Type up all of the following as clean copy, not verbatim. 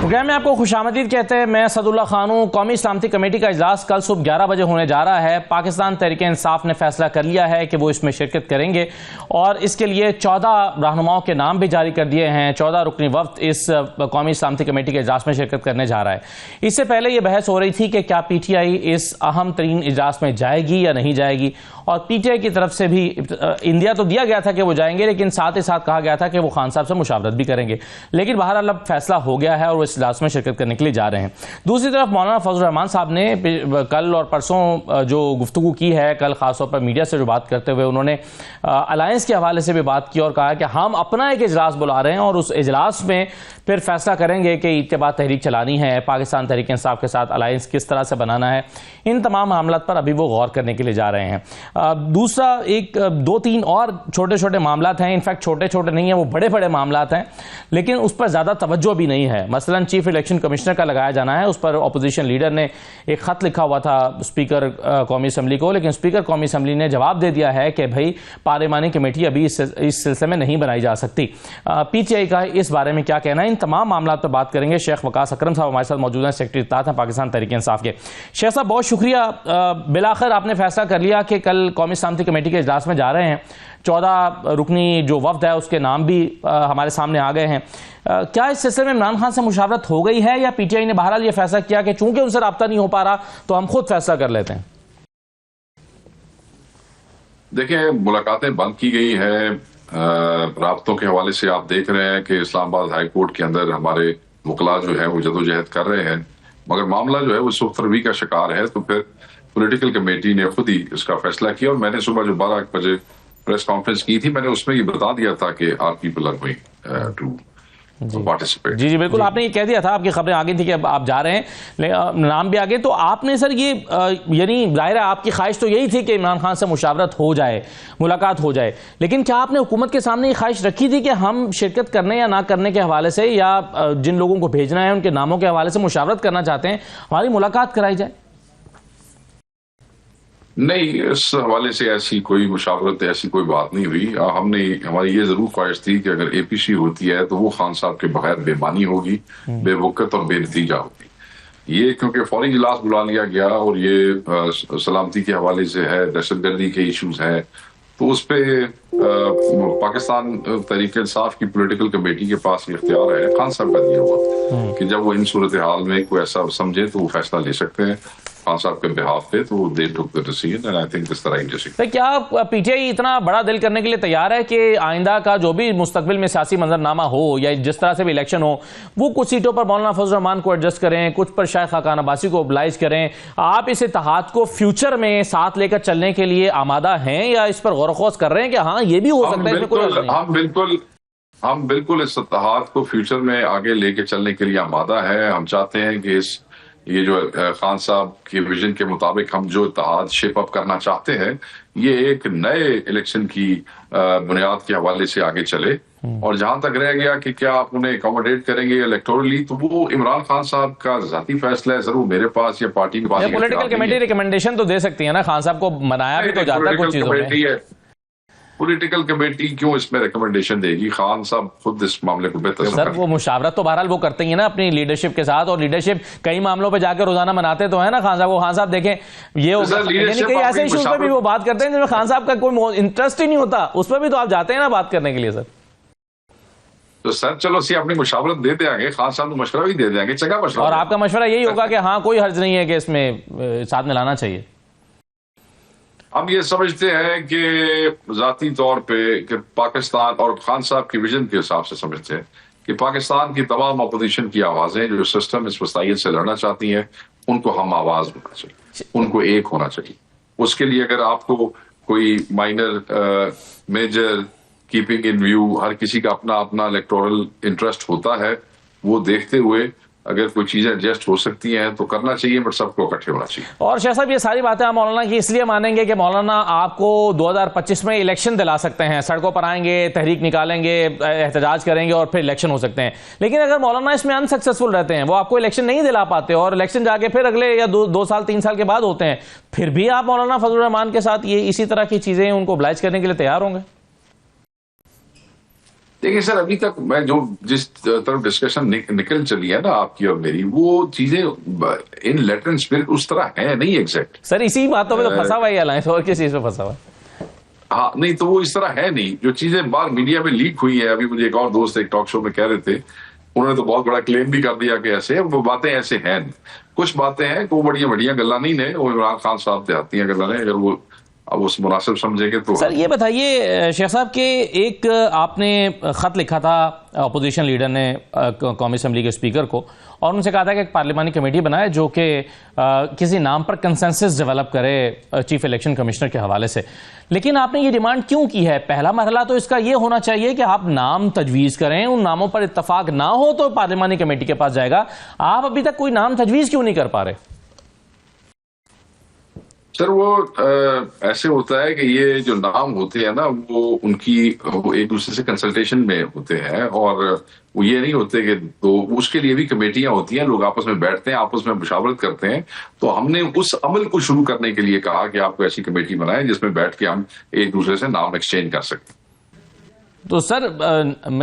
Programme में आपको खुशामदीद कहते हैं। मैं सदुल्ला खान हूँ। कौमी सलामती कमेटी का इजलास कल सुबह 11 बजे होने जा रहा है। पाकिस्तान तहरीक-ए-इंसाफ ने फैसला कर लिया है कि वो इसमें शिरकत करेंगे और इसके लिए 14 रहनुमाओं के नाम भी जारी कर दिए हैं। 14 रुकनी वफ्द इस कौमी सलामती कमेटी के इजलास में शिरकत करने जा रहा है। इससे पहले ये बहस हो रही थी कि क्या PTI इस अहम तरीन इजलास में जाएगी या नहीं जाएगी, और PTI की तरफ से भी इंडिया तो दिया गया था कि वो जाएंगे, लेकिन साथ ही साथ कहा गया था कि वो खान साहब से मुशावरत भी करेंगे। लेकिन बहरहाल अब फैसला हो गया है और वो इस इजलास में शिरकत करने के लिए जा रहे हैं। दूसरी तरफ मौलाना फजल रहमान साहब ने कल और परसों जो गुफ्तगू की है, कल खासतौर पर मीडिया से जो बात करते हुए उन्होंने अलायंस के हवाले से भी बात की और कहा कि हम अपना एक इजलास बुला रहे हैं और उस इजलास में फिर फैसला करेंगे कि ईद के बाद तहरीक चलानी है, पाकिस्तान तहरीक इंसाफ के साथ अलायंस किस तरह से बनाना है। इन तमाम मामलों पर अभी वो गौर करने के लिए जा रहे हैं। दूसरा एक 2-3 और छोटे छोटे मामला हैं, इनफैक्ट छोटे छोटे नहीं हैं, वो बड़े बड़े मामला हैं, लेकिन उस पर ज़्यादा तवज्जो भी नहीं है। मसलन चीफ इलेक्शन कमिश्नर का लगाया जाना है, उस पर अपोजिशन लीडर ने एक ख़त लिखा हुआ था स्पीकर कौमी असम्बली को, लेकिन स्पीकर कौमी असम्बली ने जवाब दे दिया है कि भाई पार्लिमानी कमेटी अभी इस सिलसिले में नहीं बनाई जा सकती। PTI का इस बारे में क्या कहना है, इन तमाम मामलों पर बात करेंगे। शेख वकास अकरम साहब हमारे साथ मौजूद हैं, सेक्रेटरी इत्तेहाद हैं पाकिस्तान तहरीक इंसाफ के। शेख साहब बहुत शुक्रिया, बिलाखिर आपने फैसला कर लिया कि कल कौमी सलामती कमेटी के इजलास में जा रहे हैं। 14 रुकनी जो वफ्द है उसके नाम भी हमारे सामने आ गए हैं। क्या इस सिलसिले में इमरान खान से मुशावरत हो गई है या PTI ने बहरहाल ये फैसला किया कि चूंकि उनसे रब्ता नहीं हो पा रहा तो हम खुद फैसला कर लेते हैं? देखिए, मुलाकातें बंद की गई है। राब्तों के हवाले से आप देख रहे हैं कि इस्लामाबाद हाई कोर्ट के अंदर हमारे वकला जो है वो जदोजहद कर रहे हैं, मगर मामला जो है वो सुख्तरवी का शिकार है। तो फिर पॉलिटिकल कमेटी ने खुद ही इसका फैसला किया और मैंने सुबह जो 12 बजे प्रेस कॉन्फ्रेंस की थी, मैंने उसमें ये बता दिया था कि are people are going to participate. जी बिल्कुल, आपने ये कह दिया था, आपकी खबरें आ गई थी कि अब आप जा रहे हैं, नाम भी आ गए। तो आपने सर ये यानी जाहिर है आपकी ख्वाहिश तो यही थी कि इमरान खान से मुशावरत हो जाए, मुलाकात हो जाए, लेकिन क्या आपने हुकूमत के सामने ये ख्वाहिश रखी थी कि हम शिरकत करने या ना करने के हवाले से, या जिन लोगों को भेजना है उनके नामों के हवाले से मुशावरत करना चाहते हैं, हमारी मुलाकात कराई जाए? नहीं, इस हवाले से ऐसी कोई मुशावरत, ऐसी कोई बात नहीं हुई। हमारी ये जरूर ख्वाहिश थी कि अगर APC होती है तो वो खान साहब के बगैर बेमानी होगी, बेवकत और बेनतीजा होगी। ये क्योंकि फौरी इजलास बुला लिया गया और ये सलामती के हवाले से है, दहशतगर्दी के इशूज हैं, तो उस पे पाकिस्तान तहरीक इंसाफ की पॉलिटिकल कमेटी के पास ये इख्तियार है खान साहब का दिया हुआ कि जब वो इन सूरत हाल में कोई ऐसा समझे तो वो फैसला ले सकते हैं खान साहब के बिहाफ पे। तो they took the decision and I think this the right decision. क्या PTI इतना बड़ा दिल करने के लिए तैयार है कि आइंदा का जो भी मुस्तकबिल में सियासी मंजरनामा हो या जिस तरह से भी इलेक्शन हो, वो कुछ सीटों पर मौलाना फजल रहमान को एडजस्ट करें, कुछ पर शायद खाकान अब्बासी को ओबलाइज करें? आप इस इत्तेहाद को फ्यूचर में साथ लेकर चलने के लिए आमादा हैं या इस पर गौर खोज कर रहे हैं कि हाँ ये भी हो सकता है? हम बिल्कुल इस इत्तेहाद को फ्यूचर में आगे लेके चलने के लिए आमादा है। हम चाहते हैं कि ये जो खान साहब के विजन के मुताबिक हम जो इत्तेहाद शेप अप करना चाहते हैं, ये एक नए इलेक्शन की बुनियाद के हवाले से आगे चले। और जहां तक रह गया कि क्या आप उन्हें अकोमोडेट करेंगे इलेक्टोरली, तो वो इमरान खान साहब का जाती फैसला है। जरूर मेरे पास या पार्टी के पास पॉलिटिकल कमेटी रिकमेंडेशन तो दे सकती है ना, खान साहब को मनाया भी तो जाता है कुछ चीजों में। पॉलिटिकल कमेटी क्यों इसमें रिकमेंडेशन देगी? खान साहब खुद इस मामले को बेहतर सर वो मुशावरत तो बहरहाल वो करते ही है ना अपनी लीडरशिप के साथ, और लीडरशिप कई मामलों पे जाकर रोजाना मनाते तो है ना खान साहब को। खान साहब देखें ये कई ऐसे इशूज पे भी वो बात करते हैं जिसमें खान साहब का कोई इंटरेस्ट ही नहीं होता, उस पर भी तो आप जाते हैं ना बात करने के लिए सर। तो सर चलो सी अपनी मुशावरत दे देंगे, खान साहब को मशवरा भी दे देंगे, चंगा मशवरा। और आपका मशवरा यही होगा कि हाँ कोई हर्ज नहीं है कि इसमें साथ में लाना चाहिए? हम ये समझते हैं कि जाती तौर पे कि पाकिस्तान और खान साहब की विजन के हिसाब से समझते हैं कि पाकिस्तान की तमाम अपोजिशन की आवाजें जो सिस्टम इस वसाइल से लड़ना चाहती हैं, उनको हम आवाज होना चाहिए, उनको एक होना चाहिए। उसके लिए अगर आपको कोई minor major keeping in view, हर किसी का अपना अपना इलेक्टोरल इंटरेस्ट होता है, वो देखते हुए अगर कोई चीजें एडजस्ट हो सकती हैं तो करना चाहिए, बट सबको इकट्ठे होना चाहिए। और शाह साहब ये सारी बातें आप मौलाना की इसलिए मानेंगे कि मौलाना आपको 2025 में इलेक्शन दिला सकते हैं, सड़कों पर आएंगे, तहरीक निकालेंगे, एहतजाज करेंगे और फिर इलेक्शन हो सकते हैं। लेकिन अगर मौलाना इसमें अनसक्सेसफुल रहते हैं, वो आपको इलेक्शन नहीं दिला पाते और इलेक्शन जाके फिर अगले या 2 साल 3 साल के बाद होते हैं, फिर भी आप मौलाना फजल रहमान के साथ ये इसी तरह की चीजें उनको ओबलाइज करने के लिए तैयार होंगे? देखिए सर, अभी तक मैं जो जिस तरफ डिस्कशन निकल चली है ना आपकी और मेरी, वो चीजें इन लेटर एंड स्पिरिट उस तरह है नहीं एग्जैक्ट। सर इसी बातों में तो फंसा हुआ है अलायंस, और किस चीज में फंसा हुआ है? हाँ नहीं, तो वो इस तरह है नहीं। जो चीजें बाहर मीडिया में लीक हुई है, अभी मुझे एक और दोस्त एक टॉक शो में कह रहे थे, उन्होंने तो बहुत बड़ा क्लेम भी कर दिया कि ऐसे वो बातें ऐसे हैं नहीं। कुछ बातें हैं वो बढ़िया बढ़िया गल्ला नहीं ने, वो इमरान खान साहब से आती हैं गल्ला ने, अगर वो अब उस मुनासिब समझेंगे तो। सर ये बताइए शेख साहब के एक आपने खत लिखा था अपोजिशन लीडर ने कौमी असम्बली के स्पीकर को, और उनसे कहा था कि एक पार्लिमानी कमेटी बनाए जो कि किसी नाम पर कंसेंसस डेवलप करे चीफ इलेक्शन कमिश्नर के हवाले से। लेकिन आपने ये डिमांड क्यों की है? पहला मरहला तो इसका ये होना चाहिए कि आप नाम तजवीज़ करें, उन नामों पर इत्तफाक ना हो तो पार्लिमानी कमेटी के पास जाएगा। आप अभी तक कोई नाम तजवीज़ क्यों नहीं कर पा रहे? सर वो ऐसे होता है कि ये जो नाम होते हैं ना, वो वो एक दूसरे से कंसल्टेशन में होते हैं, और वो ये नहीं होते कि तो उसके लिए भी कमेटियां होती हैं, लोग आपस में बैठते हैं, आपस में मुशावरत करते हैं। तो हमने उस अमल को शुरू करने के लिए कहा कि आपको ऐसी कमेटी बनाएं जिसमें बैठ के हम एक दूसरे से नाम एक्सचेंज कर सकते। तो सर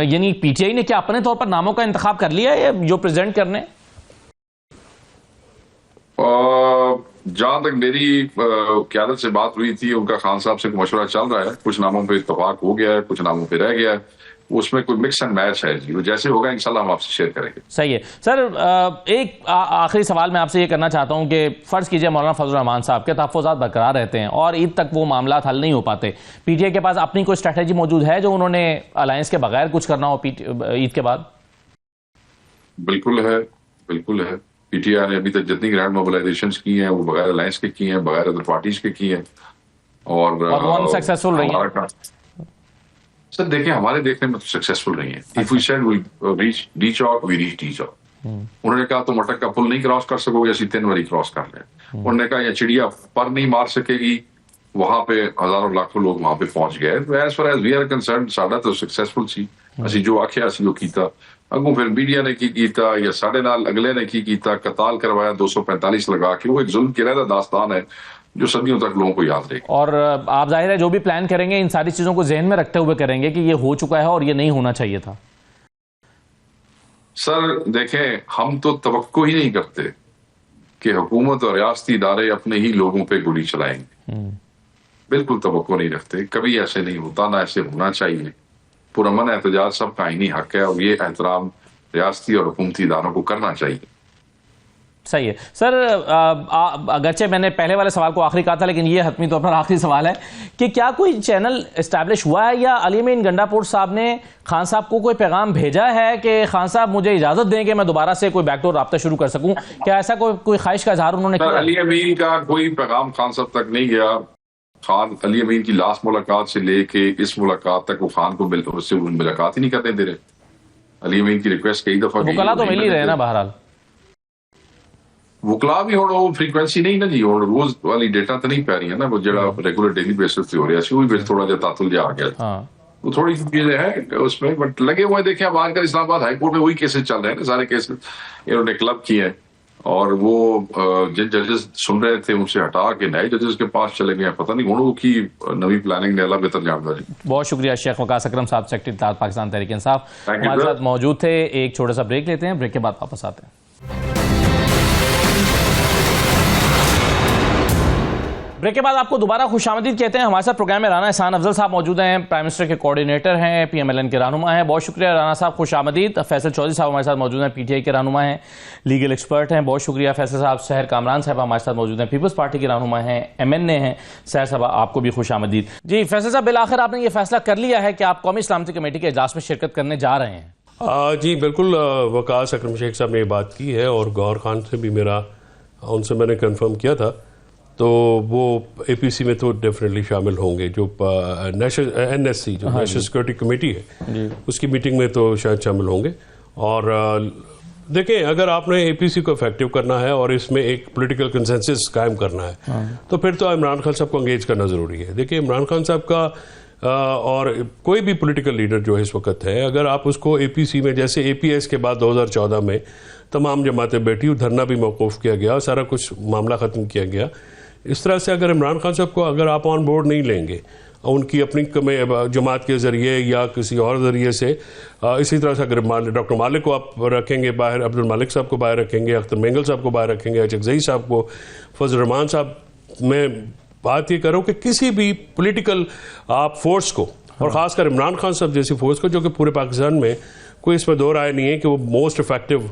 यानी पीटीआई ने क्या अपने तौर पर नामों का इंतखाब कर लिया है जो प्रेजेंट करने? जहां तक मेरी क़यादत से बात हुई थी, उनका खान साहब से मशवरा चल रहा है, कुछ नामों पे इत्तफाक हो गया है, कुछ नामों पे रह गया है, उसमें कोई मिक्स एंड मैच है जी। वो जैसे होगा इंशाल्लाह हम आपसे शेयर करेंगे। सही है सर। एक आखिरी सवाल मैं आपसे ये करना चाहता हूं कि फर्ज कीजिए मौलाना फजल रहमान साहब के तहफ़्फ़ुज़ात बरकरार रहते हैं और ईद तक वो मामला हल नहीं हो पाते, पीटीआई के पास अपनी कोई स्ट्रैटेजी मौजूद है जो उन्होंने अलायंस के बगैर कुछ करना हो ईद के बाद? बिल्कुल है, बिल्कुल है। पीटीआई ने अभी तक जितनी ग्रैंड मोबिलाइजेशन की हैं वो बगैर अलायंस के की हैं, बगैर अदर पार्टीज के की हैं, और वो अनसक्सेसफुल रही है। सर देखिए, हमारे देखने में तो सक्सेसफुल नहीं है। If we said we reach D Chowk, we reach D Chowk. उन्होंने कहा तुम अटक का पुल नहीं क्रॉस कर सकोगे, ऐसी 3 बारी क्रॉस कर ले। उन्होंने कहा ये चिड़िया पर नहीं मार सकेगी, वहां पे हजारों लाखों लोग वहां पे पहुंच गए। As far as we are concerned, साडा तो सक्सेसफुल सी, असि जो आख्या असि वो कीता। अगू फिर मीडिया ने की कीता या साढ़े नाल अगले ने की कीता, कताल करवाया 245 लगा के। वो एक जुल्म की रहता दास्तान है जो सदियों तक लोगों को याद रहेगी। और आप जाहिर है जो भी प्लान करेंगे इन सारी चीजों को जहन में रखते हुए करेंगे कि ये हो चुका है और ये नहीं होना चाहिए था। सर देखें, हम तो तवक्को ही नहीं करते कि हुकूमत और रियासती इदारे अपने ही लोगों पे गोली चलाएंगे। बिल्कुल तवक्को नहीं रखते, कभी ऐसे नहीं होता, ना ऐसे होना चाहिए। पुरअमन एहतजाज सबका आईनी हक है और ये एहतराम रियासती और हुकूमती इदारों को करना चाहिए। सही है सर। अगरचे मैंने पहले वाले सवाल को आखिरी कहा था, लेकिन ये हतमी तौर पर आखिरी सवाल है कि क्या कोई चैनल इस्टेब्लिश हुआ है या अली अमीन गंडापुर साहब ने खान साहब को कोई पैगाम भेजा है कि खान साहब मुझे इजाजत दें कि मैं दोबारा से कोई बैकडोर राब्ता शुरू कर सकूं? क्या ऐसा कोई ख्वाहिश का इजहार उन्होंने किया? अली अमीन का कोई पैगाम खान साहब तक नहीं गया। खान अली अमीन की लास्ट मुलाकात से लेके इस मुलाकात तक वो खान को उससे मुलाकात ही नहीं करने दे रहे। अली अमीन की रिक्वेस्ट कई दफा वकला तो मिल ही रहे ना, बहरहाल वकला भी हो फ्रीक्वेंसी नहीं ना जी, और रोज वाली डेटा तो नहीं पै रही है ना, वो जरा रेगुलर डेली बेसिस पे हो रहा है, भी थोड़ा जा तातुल जा आ गया। वो थोड़ी सी चीजें हैं उसमें, बट लगे हुए देखें अब आजकल इस्लामाबाद हाईकोर्ट में वही केसेस चल रहे हैं ना, सारे केसेस इन्होंने क्लब किए हैं, और वो जिन जजेस सुन रहे थे उनसे हटा के नए जजेस के पास चले गए। पता नहीं उन्होंने की नवी प्लानिंग ने अल्लाह बेहतर जानता है। बहुत शुक्रिया शेख वकास अकरम साहब, सेक्रेटरी इत्तेहाद पाकिस्तान तहरीक इंसाफ, हमारे साथ मौजूद थे। एक छोटा सा ब्रेक लेते हैं, ब्रेक के बाद वापस आते हैं। ब्रेक के बाद आपको दोबारा खुशामदीद कहते हैं। हमारे साथ प्रोग्राम में राना एहसान अफजल साहब मौजूद हैं, प्राइम मिनिस्टर के कोऑर्डिनेटर हैं, पीएमएलएन के रहनुमा हैं। बहुत शुक्रिया राना साहब, खुशामदीद। फैसल चौधरी साहब हमारे साथ मौजूद हैं, पीटीआई के रहनुमा हैं, लीगल एक्सपर्ट हैं। बहुत शुक्रिया फैसल साहब। सहर कामरान साहब हमारे साथ मौजूद हैं, पीपल्स पार्टी के रहनुमा हैं, एमएनए हैं। सहर साहब आपको भी खुशामदीद। जी फैसल साहब, बिलाखिर आपने ये फैसला कर लिया है कि आप कौमी सलामती कमेटी के इजलास में शिरकत करने जा रहे हैं? जी बिल्कुल, वकास अकरम शेख साहब ने ये बात की है और गौहर खान से भी उनसे मैंने कंफर्म किया था, तो वो एपीसी में तो डेफिनेटली शामिल होंगे। जो नेशनल एनएससी जो नेशनल सिक्योरिटी कमेटी है उसकी मीटिंग में तो शायद शामिल होंगे। और देखें, अगर आपने एपीसी को इफेक्टिव करना है और इसमें एक पॉलिटिकल कंसेंसस कायम करना है तो फिर तो इमरान खान साहब को एंगेज करना ज़रूरी है। देखिए, इमरान खान साहब का और कोई भी पॉलिटिकल लीडर जो है इस वक्त है, अगर आप उसको एपीसी में, जैसे एपीएस के बाद 2014 में तमाम जमातें बैठी, धरना भी मौकूफ़ किया गया, सारा कुछ मामला ख़त्म किया गया। इस तरह से अगर इमरान खान साहब को अगर आप ऑन बोर्ड नहीं लेंगे, उनकी अपनी जमात के ज़रिए या किसी और ज़रिए से, इसी तरह से अगर डॉक्टर मालिक को आप रखेंगे बाहर, अब्दुल मालिक साहब को बाहर रखेंगे, अख्तर मेंगल साहब को बाहर रखेंगे, अचकजई साहब को, फजल रहमान साहब, मैं बात ये करूँ कि किसी भी पॉलिटिकल आप फोर्स को, और ख़ासकर इमरान खान साहब जैसी फोर्स को, जो कि पूरे पाकिस्तान में कोई इसमें दो राय नहीं है कि वो मोस्ट इफेक्टिव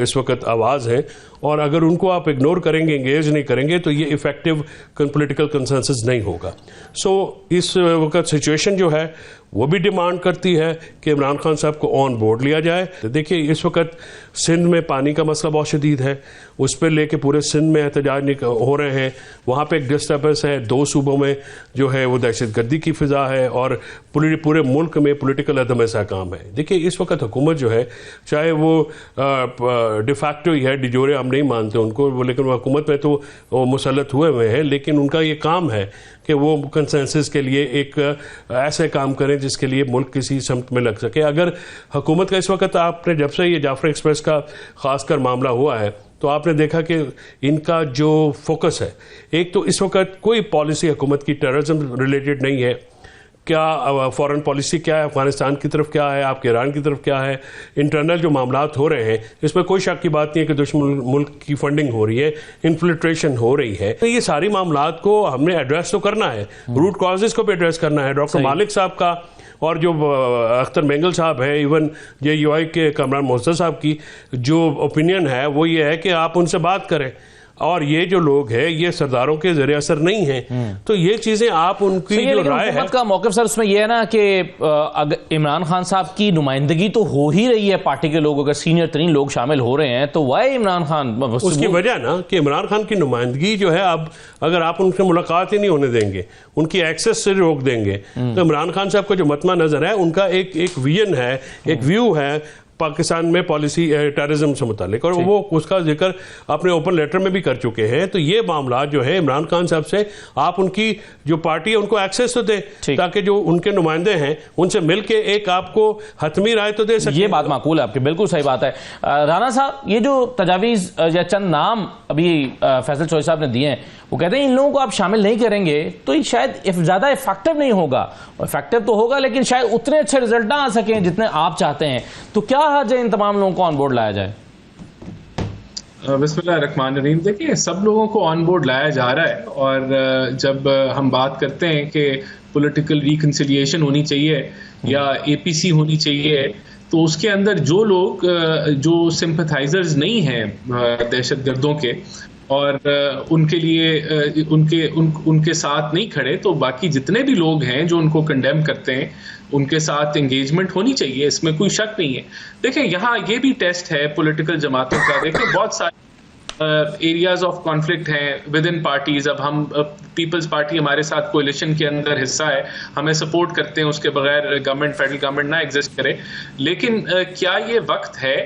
इस वक्त आवाज़ हैं, और अगर उनको आप इग्नोर करेंगे, इंगेज नहीं करेंगे, तो ये इफेक्टिव पॉलिटिकल कंसेंसस नहीं होगा। सो इस वक्त सिचुएशन जो है वो भी डिमांड करती है कि इमरान खान साहब को ऑन बोर्ड लिया जाए। तो देखिए, इस वक्त सिंध में पानी का मसला बहुत शदीद है, उस पर लेके पूरे सिंध में एहतजाज हो रहे हैं। वहाँ पे एक डिस्टर्बेंस है, 2 सूबों में जो है वो दहशतगर्दी की फिजा है, और पूरे मुल्क में पॉलिटिकल अदम इस्तेहकाम है। देखिए, इस वक्त हुकूमत जो है, चाहे वो डिफैक्टो ही है, डिजोरे हम नहीं मानते उनको, लेकिन वो हुकूमत में तो वो मुसल्लत हुए हैं, लेकिन उनका ये काम है कि वो कंसेंसस के लिए एक ऐसे काम करें जिसके लिए मुल्क किसी समत में लग सके। अगर हुकूमत का इस वक्त, आपने जब से ये जाफर एक्सप्रेस का खासकर मामला हुआ है, तो आपने देखा कि इनका जो फोकस है, एक तो इस वक्त कोई पॉलिसी हुकूमत की टेररिज्म रिलेटेड नहीं है, क्या फॉरेन पॉलिसी क्या है, अफगानिस्तान की तरफ क्या है, आपके ईरान की तरफ क्या है, इंटरनल जो मामलात हो रहे हैं, इसमें कोई शक की बात नहीं है कि दुश्मन मुल्क की फंडिंग हो रही है, इन्फिल्ट्रेशन हो रही है। तो ये सारी मामलात को हमने एड्रेस तो करना है, रूट कॉजेज को भी एड्रेस करना है। डॉक्टर मालिक साहब का और जो अख्तर मेंगल साहब है, इवन JUI के कमरान मोहसिन साहब की जो ओपिनियन है वो ये है कि आप उनसे बात करें, और ये जो लोग हैं ये सरदारों के जरिए असर नहीं है। तो ये चीजें आप उनकी जो राय है, का मौक़िफ़ सर उसमें यह है ना कि अगर इमरान खान साहब की नुमाइंदगी तो हो ही रही है, पार्टी के लोग अगर सीनियर तरीन लोग शामिल हो रहे हैं, तो वाई इमरान खान, उसकी वजह ना कि इमरान खान की नुमाइंदगी जो है, अब अगर आप उनसे मुलाकात ही नहीं होने देंगे, उनकी एक्सेस से रोक देंगे, तो इमरान खान साहब का जो मतमा नजर है, उनका एक विजन है, एक व्यू है पाकिस्तान में पॉलिसी टेररिज्म से मुतालिक, और वो उसका जिक्र अपने ओपन लेटर में भी कर चुके हैं। तो ये मामला जो है इमरान खान साहब से, आप उनकी जो पार्टी है उनको एक्सेस तो दें, ताकि जो उनके नुमाइंदे हैं उनसे मिलके एक आपको हतमी राय तो दे सकें। ये बात माकूल है आपकी, बिल्कुल सही बात है। राना साहब, ये जो तजावीज़ या चंद नाम अभी फैसल चौधरी साहब ने दिए हैं, वो कहते हैं इन लोगों को आप शामिल नहीं करेंगे तो ये शायद ज़्यादा इफेक्टिव नहीं होगा। इफेक्टिव तो होगा, लेकिन शायद उतने अच्छे रिजल्ट ना आ सकें जितने आप चाहते हैं। तो क्या हर्ज है इन तमाम लोगों को ऑन बोर्ड लाया जाए? बिस्मिल्लाहिर्रहमानिर्रहीम। देखिए, सब लोगों को ऑन बोर्ड लाया जा रहा है, और जब हम बात करते हैं कि पॉलिटिकल रिकंसिलिएशन होनी चाहिए या APC होनी चाहिए, तो उसके अंदर जो लोग जो सिंपथाइजर्स नहीं हैं दहशतगर्दों के, और उनके लिए उनके साथ नहीं खड़े, तो बाकी जितने भी लोग हैं जो उनको कंडेम करते हैं, उनके साथ एंगेजमेंट होनी चाहिए, इसमें कोई शक नहीं है। देखिए, यहाँ ये भी टेस्ट है पॉलिटिकल जमातों का। देखिए, बहुत सारे एरियाज ऑफ कॉन्फ्लिक्ट हैं विद इन पार्टीज। अब हम पीपल्स पार्टी हमारे साथ कोalition के अंदर हिस्सा है, हमें सपोर्ट करते हैं, उसके बगैर गवर्नमेंट, फेडरल गवर्नमेंट ना एग्जिस्ट करे। लेकिन क्या ये वक्त है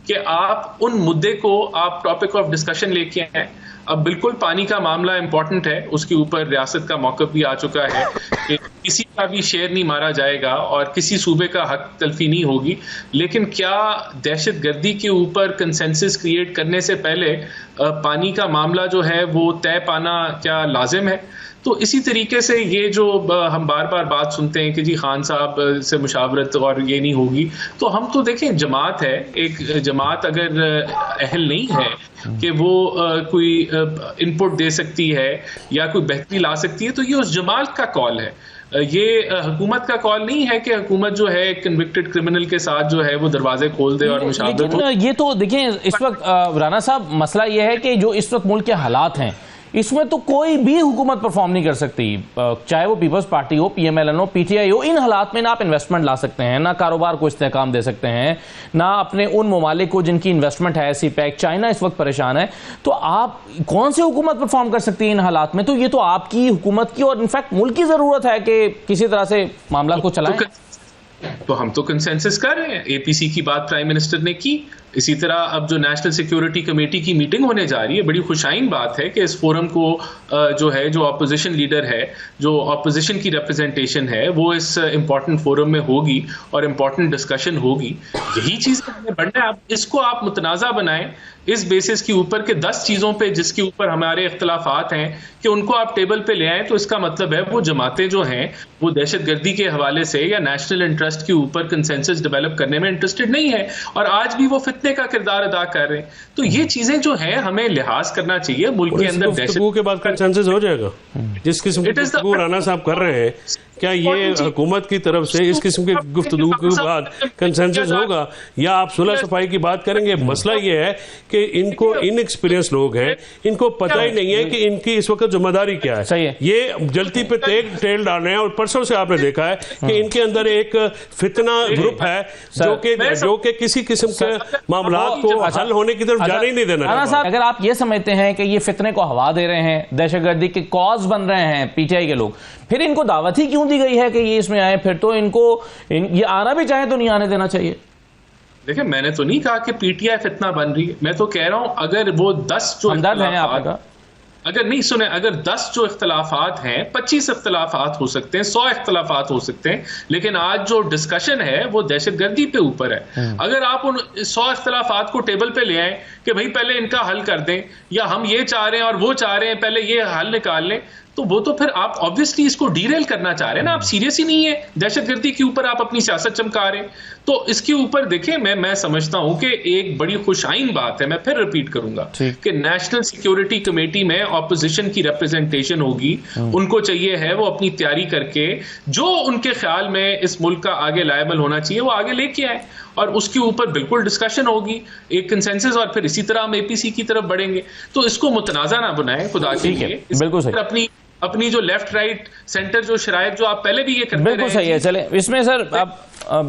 कि आप उन मुद्दे को आप टॉपिक ऑफ डिस्कशन लेके आए? अब बिल्कुल पानी का मामला इंपॉर्टेंट है, उसके ऊपर रियासत का मौक़िफ़ भी आ चुका है कि किसी का भी शेर नहीं मारा जाएगा और किसी सूबे का हक तलफी नहीं होगी। लेकिन क्या दहशतगर्दी के ऊपर कंसेंसस क्रिएट करने से पहले पानी का मामला जो है वो तय पाना क्या लाजिम है? तो इसी तरीके से ये जो हम बार बार बात सुनते हैं कि जी खान साहब से मुशावरत और ये नहीं होगी, तो हम तो देखें, जमात है, एक जमात अगर अहल नहीं है कि वो कोई इनपुट दे सकती है या कोई बेहतरी ला सकती है, तो ये उस जमात का कॉल है। ये हुकूमत का कॉल नहीं है कि हुकूमत जो है कन्विक्टेड क्रिमिनल के साथ जो है वो दरवाजे खोल दे और मुशावरत हो। ये तो देखिए, इस वक्त राना साहब मसला ये है कि जो इस वक्त मुल्क के हालात हैं, इसमें तो कोई भी हुकूमत परफॉर्म नहीं कर सकती, चाहे वो पीपल्स पार्टी हो, PMLN हो, PTI हो। इन हालात में ना आप इन्वेस्टमेंट ला सकते हैं, ना कारोबार को इस्तेहकाम दे सकते हैं, ना अपने उन ममालिक को जिनकी इन्वेस्टमेंट है, CPEC, चाइना इस वक्त परेशान है। तो आप कौन सी हुकूमत परफॉर्म कर सकती है इन हालात में? तो ये तो आपकी हुकूमत की और इनफैक्ट मुल्क की जरूरत है कि किसी तरह से मामला को चलाएं। तो हम तो कंसेंसस कर रहे हैं। APC की बात प्राइम मिनिस्टर ने की, इसी तरह अब जो नेशनल सिक्योरिटी कमेटी की मीटिंग होने जा रही है, बड़ी खुशाइन बात है कि इस फोरम को जो है, जो अपोजिशन लीडर है, जो अपोजिशन की रिप्रेजेंटेशन है, वो इस इंपॉर्टेंट फोरम में होगी और इंपॉर्टेंट डिस्कशन होगी। यही चीज हमें बढ़ना है। अब इसको आप मुतनाज़ा बनाएं इस बेसिस के ऊपर के 10 चीजों पे जिसके ऊपर हमारे इख्तलाफात हैं कि उनको आप टेबल पे ले आए, तो इसका मतलब है वो जमातें जो हैं वो दहशतगर्दी के हवाले से या नेशनल इंटरेस्ट के ऊपर कंसेंसस डेवलप करने में इंटरेस्टेड नहीं है और आज भी वो फितने का किरदार अदा कर रहे हैं। तो ये चीजें जो हैं हमें लिहाज करना चाहिए। मुल्क के अंदर दहशत के बाद कंसेंसस हो जाएगा। जिस किस्म की गुफ्तगू राना साहब कर रहे हैं, क्या ये हुकूमत की तरफ से इस किस्म की गुफ्तगू के बाद कंसेंसस होगा या आप सुलह सफाई की बात करेंगे? मसला ये है कि इनको इनएक्सपीरियंस लोग हैं, इनको पता ही नहीं है कि इनकी इस वक्त जिम्मेदारी क्या है। सही है। ये जल्दी पे तेल डाल रहे हैं और परसों से आपने देखा है कि इनके अंदर एक फितना ग्रुप है जो कि किसी किस्म के मामलात को हल होने की तरफ जाने ही नहीं देना। राना साहब, अगर आप ये समझते हैं कि ये फितने को हवा दे रहे हैं, दहशतगर्दी के कॉज बन रहे हैं पीटीआई के लोग, फिर इनको दावत ही क्यों दी गई है कि ये इसमें आए? फिर तो इनको ये आना भी चाहे तो नहीं आने देना चाहिए। देखिए, मैंने तो नहीं कहा कि पीटीआई फितना बन रही है। मैं तो कह रहा हूं अगर वो 10 जो अगर नहीं सुने, अगर 10 जो इख्तलाफात हैं, 25 इख्तलाफात हो सकते हैं, 100 इख्तलाफात हो सकते हैं, लेकिन आज जो डिस्कशन है वो दहशतगर्दी पे ऊपर है। अगर आप उन 100 इख्तलाफात को टेबल पे ले आए कि भाई पहले इनका हल कर दें, या हम ये चाह रहे हैं और वो चाह रहे हैं, पहले ये हल निकाल लें, तो वो तो फिर आप ऑब्वियसली इसको डीरेल करना चाह रहे हैं ना। आप सीरियस ही नहीं है, दहशतगर्दी के ऊपर आप अपनी सियासत चमका रहे हैं। तो इसके ऊपर देखें, मैं समझता हूं कि एक बड़ी खुशाइन बात है, मैं फिर रिपीट करूंगा कि नेशनल सिक्योरिटी कमेटी में ऑपोजिशन की रिप्रेजेंटेशन होगी। उनको चाहिए है वो अपनी तैयारी करके जो उनके ख्याल में इस मुल्क का आगे लायबल होना चाहिए वो आगे लेके आए और उसके ऊपर बिल्कुल डिस्कशन होगी, एक कंसेंसस, और फिर इसी तरह हम एपीसी की तरफ बढ़ेंगे। तो इसको मुतनाज़ा ना बनाएं खुदा के लिए। बिल्कुल सही। अपनी जो लेफ्ट राइट सेंटर जो शरायत जो आप पहले भी ये करते रहे, बिल्कुल सही है। चले इसमें सर अब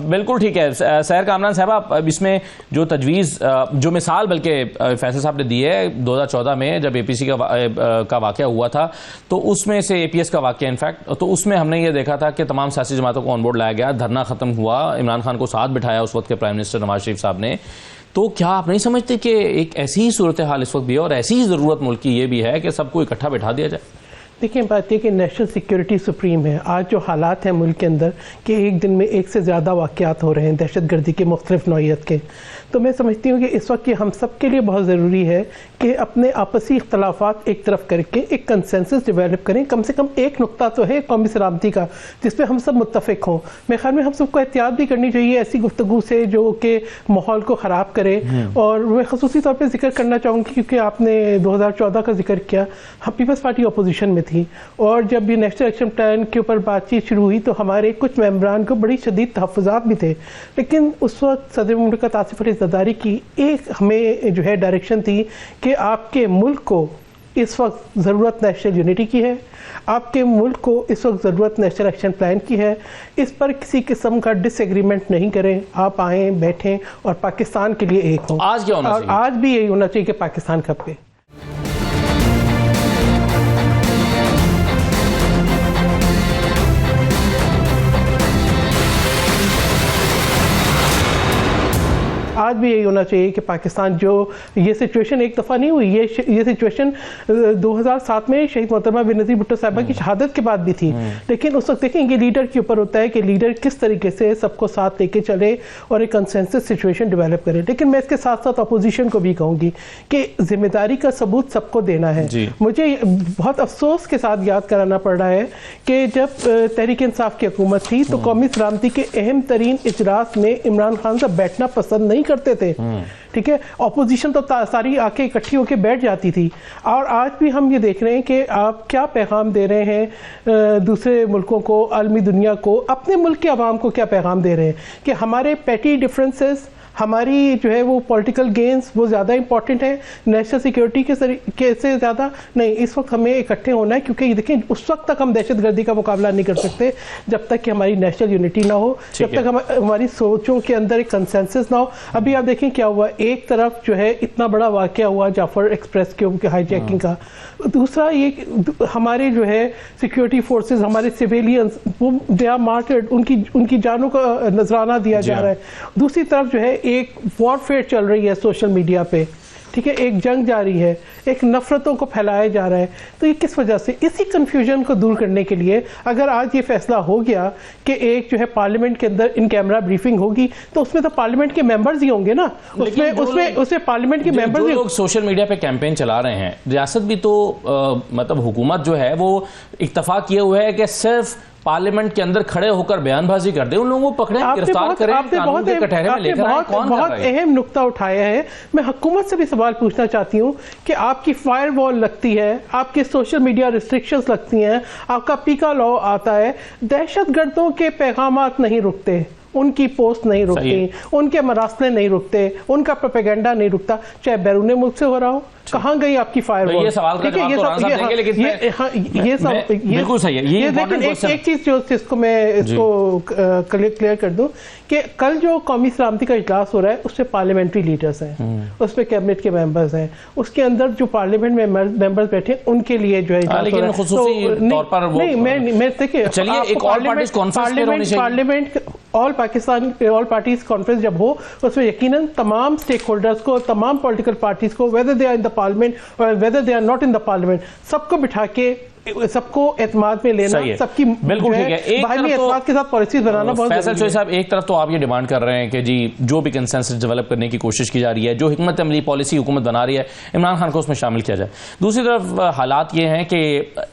बिल्कुल ठीक है। सैर कामरान साहब, आप इसमें जो तजवीज़, जो मिसाल बल्कि फैसल साहब ने दी है 2014 में जब एपीसी का वाक़या हुआ था, तो उसमें से एपीएस का वाक़या इनफैक्ट, तो उसमें हमने ये देखा था कि तमाम सियासी जमातों को ऑन बोर्ड लाया गया, धरना ख़त्म हुआ, इमरान खान को साथ बिठाया उस वक्त के प्राइम मिनिस्टर नवाज शरीफ साहब ने। तो क्या आप नहीं समझते कि एक ऐसी ही सूरत हाल इस वक्त भी है और ऐसी ही ज़रूरत मुल्क की ये भी है कि सबको इकट्ठा बैठा दिया जाए? देखिए, बात यह कि नेशनल सिक्योरिटी सुप्रीम है। आज जो हालात हैं मुल्क के अंदर कि एक दिन में एक से ज़्यादा वाक़यात हो रहे हैं दहशतगर्दी के मुख्तलिफ नौइयत के, तो मैं समझती हूँ कि इस वक्त हम सब के लिए बहुत ज़रूरी है कि अपने आपसी इख्तलाफात एक तरफ करके एक कंसेंसस डेवलप करें। कम से कम एक नुक्ता तो है कौमी सलामती का जिस पर हम सब मुत्तफ़िक हों। मेरे ख्याल में हम सबको एहतियात भी करनी चाहिए ऐसी गुफ्तगू से जो कि माहौल को ख़राब करे। और मैं ख़ुसूसी तौर पर जिक्र करना चाहूँगी क्योंकि आपने 2014 का जिक्र किया, हम पीपल्स पार्टी अपोजिशन में थी और जब ये नेशनल एक्शन प्लान के ऊपर बातचीत शुरू हुई तो हमारे कुछ मेंबरान को बड़ी शदीद तहफ़्फ़ुज़ात भी थे, लेकिन उस वक्त सदर मुमलिकत आसिफ अली ज़रदारी की एक हमें जो है डायरेक्शन थी कि आपके मुल्क को इस वक्त ज़रूरत नेशनल यूनिटी की है, आपके मुल्क को इस वक्त ज़रूरत नेशनल एक्शन प्लान की है, इस पर किसी किस्म का डिसएग्रीमेंट नहीं करें, आप आएँ बैठें और पाकिस्तान के लिए एक हों। आज क्या होना चाहिए? आज भी यही होना चाहिए कि पाकिस्तान कब पे। आज भी यही होना चाहिए कि पाकिस्तान, जो ये सिचुएशन एक दफ़ा नहीं हुई, ये सिचुएशन 2007 में शहीद मोहतरमा बेनज़ीर भुट्टो साहिबा की शहादत के बाद भी थी, लेकिन उस वक्त देखेंगे लीडर के ऊपर होता है कि लीडर किस तरीके से सबको साथ लेके चले और एक कंसेंसस सिचुएशन डेवलप करे। लेकिन मैं इसके साथ साथ अपोजिशन को भी कहूँगी कि जिम्मेदारी का सबूत सबको देना है। मुझे बहुत अफसोस के साथ याद कराना पड़ रहा है कि जब तहरीक इंसाफ की हुकूमत थी तो कौमी सलामती के अहम तरीन इजलास में इमरान खान साहब बैठना पसंद नहीं करते थे। ठीक है, अपोजिशन तो सारी आके इकट्ठी होकर बैठ जाती थी। और आज भी हम ये देख रहे हैं कि आप क्या पैगाम दे रहे हैं दूसरे मुल्कों को, आलमी दुनिया को, अपने मुल्क के अवाम को क्या पैगाम दे रहे हैं कि हमारे पैटी डिफरेंसेस, हमारी जो है वो पॉलिटिकल गेन्स वो ज़्यादा इंपॉर्टेंट है नेशनल सिक्योरिटी के से ज़्यादा नहीं। इस वक्त हमें इकट्ठे होना है क्योंकि देखें उस वक्त तक हम दहशतगर्दी का मुकाबला नहीं कर सकते जब तक कि हमारी नेशनल यूनिटी ना हो, जब तक हमारी सोचों के अंदर एक कंसेंसस ना हो। अभी आप देखें क्या हुआ, एक तरफ जो है इतना बड़ा वाक़या हुआ जाफर एक्सप्रेस के हाईजैकिंग का, दूसरा ये हमारे जो है सिक्योरिटी फोर्सेस, हमारे सिविलियंस वो दे आर मार्टर्ड, उनकी जानों का नजराना दिया जा रहा है। दूसरी तरफ जो है एक वॉरफेयर चल रही है सोशल मीडिया पे, ठीक है, एक जंग जारी है, एक नफरतों को फैलाया जा रहा है। तो ये किस वजह से, इसी कंफ्यूजन को दूर करने के लिए अगर आज ये फैसला हो गया कि एक जो है पार्लियामेंट के अंदर इन कैमरा ब्रीफिंग होगी, तो उसमें तो पार्लियामेंट के मेंबर्स ही होंगे ना, उसमें पार्लियामेंट के मेंबर्स ही। लोग सोशल मीडिया पे कैंपेन चला रहे हैं, रियासत भी तो मतलब हुकूमत जो है वो इत्तफाक किए हुए है कि सिर्फ पार्लियामेंट के अंदर खड़े होकर बयानबाजी कर दे, उन लोगों को पकड़े, गिरफ्तार करें, कानून के कटहरे में लेकर आए। कौन बहुत अहम नुक्ता उठाया है। मैं हुकूमत से भी सवाल पूछना चाहती हूँ कि आपकी फायरवॉल लगती है, आपके सोशल मीडिया रिस्ट्रिक्शंस लगती हैं, आपका पीका लॉ आता है, दहशतगर्दों के पैगामात नहीं रुकते, उनकी पोस्ट नहीं रुकती, उनके मरासले नहीं रुकते, उनका प्रोपेगेंडा नहीं रुकता, चाहे बैरून मुल्क से हो रहा हो। कहाँ गई आपकी फायरवॉल? ये सवाल का जवाब तो राणा साहब देंगे, लेकिन ये सब बिल्कुल सही है। ये लेकिन एक चीज जो इसको मैं क्लियर कर दूं कि कल जो कौमी सलामती का इजलास हो रहा है उसमें पार्लियामेंट्री लीडर्स हैं, उसमें कैबिनेट के मेंबर्स हैं, उसके अंदर जो पार्लियामेंट में मेंबर्स बैठे उनके लिए जो है लेकिन खुसूसी तौर पर वो मैं देखिए, चलिए एक all parties conference parliament all parties conference जब हो उसमें यकीनन तमाम स्टेक होल्डर्स को, तमाम पॉलिटिकल पार्टीज को, whether they are in the parliament और whether they are not in the parliament, सबको बिठा के सबको एतमाद में लेना, सबकी बिल्कुल ठीक है। एक बाहमी एतमाद के साथ पॉलिसीज बनाना बहुत फैसल चोई साहब, एक तरफ तो आप ये डिमांड कर रहे हैं कि जी जो भी कंसेंसस डेवलप करने की कोशिश की जा रही है, जो हिकमत अमली पॉलिसी हुकूमत बना रही है, इमरान खान को उसमें शामिल किया जाए। दूसरी तरफ हालात ये हैं कि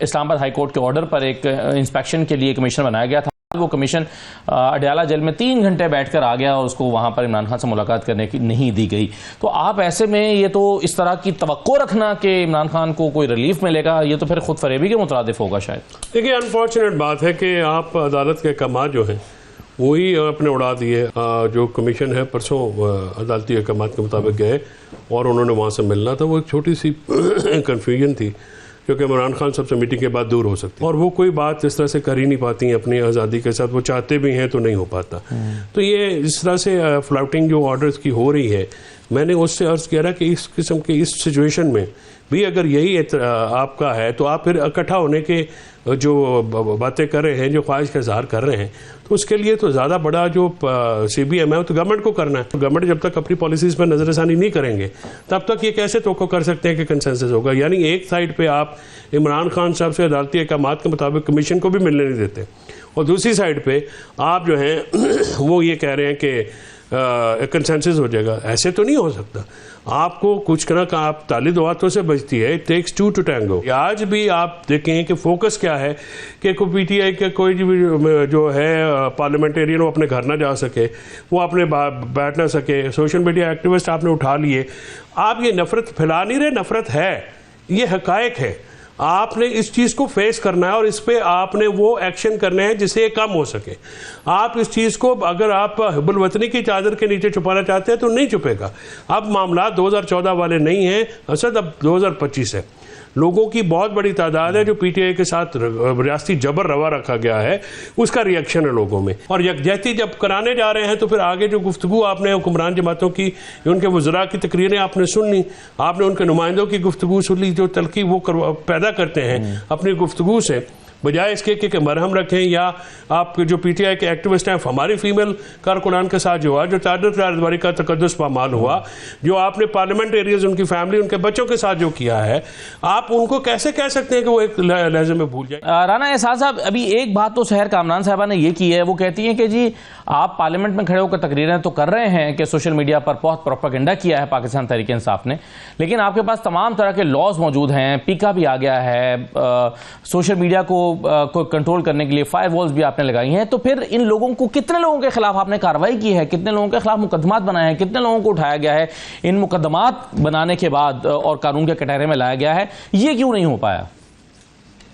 इस्लामाबाद हाई कोर्ट के ऑर्डर पर एक इंस्पेक्शन के लिए कमीशन बनाया गया था, वो कमीशन अडयाला जेल में 3 घंटे बैठकर आ गया और उसको वहां पर इमरान खान से मुलाकात करने की नहीं दी गई। तो आप ऐसे में ये तो इस तरह की तवक्को रखना कि इमरान खान को कोई रिलीफ मिलेगा, ये तो फिर खुद फरेबी के मुतरादिफ होगा शायद। देखिए अनफॉर्चुनेट बात है कि आप अदालत के अहकाम जो हैं वही आपने उड़ा दिए। जो कमीशन है परसों अदालती अहकाम के मुताबिक गए और उन्होंने वहाँ से मिलना था, वो एक छोटी सी कन्फ्यूजन थी क्योंकि इमरान खान सबसे मीटिंग के बाद दूर हो सकती है और वो कोई बात इस तरह से कर ही नहीं पाती हैं अपनी आज़ादी के साथ, वो चाहते भी हैं तो नहीं हो पाता। तो ये इस तरह से फ्लाउटिंग जो ऑर्डर्स की हो रही है, मैंने उससे अर्ज़ किया कि इस किस्म के इस सिचुएशन में भी अगर यही आपका है तो आप फिर इकट्ठा होने के जो बातें कर रहे हैं, जो ख्वाहिश का इजहार कर रहे हैं, तो उसके लिए तो ज़्यादा बड़ा जो CBM है वो तो गवर्नमेंट को करना है। गवर्नमेंट जब तक अपनी पॉलिसीज़ पर नज़रसानी नहीं करेंगे तब तक ये कैसे तोक़ो कर सकते हैं कि कंसेंसस होगा। यानी एक साइड पे आप इमरान खान साहब से अदालती अहकाम के मुताबिक कमीशन को भी मिलने नहीं देते और दूसरी साइड पे आप जो हैं वो ये कह रहे हैं कि कंसेंसस हो जाएगा। ऐसे तो नहीं हो सकता। आपको कुछ करना का आप ताली दो हाथों से बचती है, इट टेक्स 2 to tango। आज भी आप देखें कि फोकस क्या है कि कोई PTI के कोई भी जो है पार्लियामेंटेरियन वो अपने घर ना जा सके, वो अपने बैठ ना सके, सोशल मीडिया एक्टिविस्ट आपने उठा लिए। आप ये नफरत फैला नहीं रहे, नफरत है, ये हकायक है। आपने इस चीज़ को फेस करना है और इस पे आपने वो एक्शन करने हैं जिससे ये कम हो सके। आप इस चीज़ को अगर आप हिब्बुल वतनी की चादर के नीचे छुपाना चाहते हैं तो नहीं छुपेगा। अब मामला 2014 वाले नहीं हैं असद, अब 2025 है। लोगों की बहुत बड़ी तादाद है जो PTI के साथ रियासती जबर रवा रखा गया है, उसका रिएक्शन है लोगों में। और यकजहती जब कराने जा रहे हैं तो फिर आगे जो गुफ्तगू आपने हुक्मरान जमातों की, उनके वज़रा की तकरीरें आपने सुन ली, आपने उनके नुमाइंदों की गुफ्तगू सुन ली, जो तलखी वो पैदा करते हैं अपनी गुफ्तगू से, बजाय इसके कि मरहम रखें या आप जो PTI के एक्टिविस्ट हैं, हमारी फीमेल कारकुनान के साथ जो हुआ, जो चादर का तकद्दुस पामाल हुआ, जो आपने पार्लियामेंट एरियाज उनकी फैमिली उनके बच्चों के साथ जो किया है, आप उनको कैसे कह सकते हैं कि वो एक लहजे में भूल जाए। राना एहसान साहब, अभी एक बात तो शहर कामरान साहबा ने ये की है, वो कहती हैं कि जी आप पार्लियामेंट में खड़े होकर तकरीरें तो कर रहे हैं कि सोशल मीडिया पर बहुत प्रोपेगेंडा किया है पाकिस्तान तहरीक इंसाफ ने, लेकिन आपके पास तमाम तरह के लॉज मौजूद हैं, पीका भी आ गया है, सोशल मीडिया को कंट्रोल करने के लिए फायरवॉल्स भी आपने लगाई हैं। तो फिर इन लोगों को, कितने लोगों के खिलाफ आपने कार्रवाई की है, कितने लोगों के खिलाफ मुकदमात बनाए हैं, कितने लोगों को उठाया गया है, इन मुकदमात बनाने के बाद और कानून के कटहरे में लाया गया है, ये क्यों नहीं हो पाया?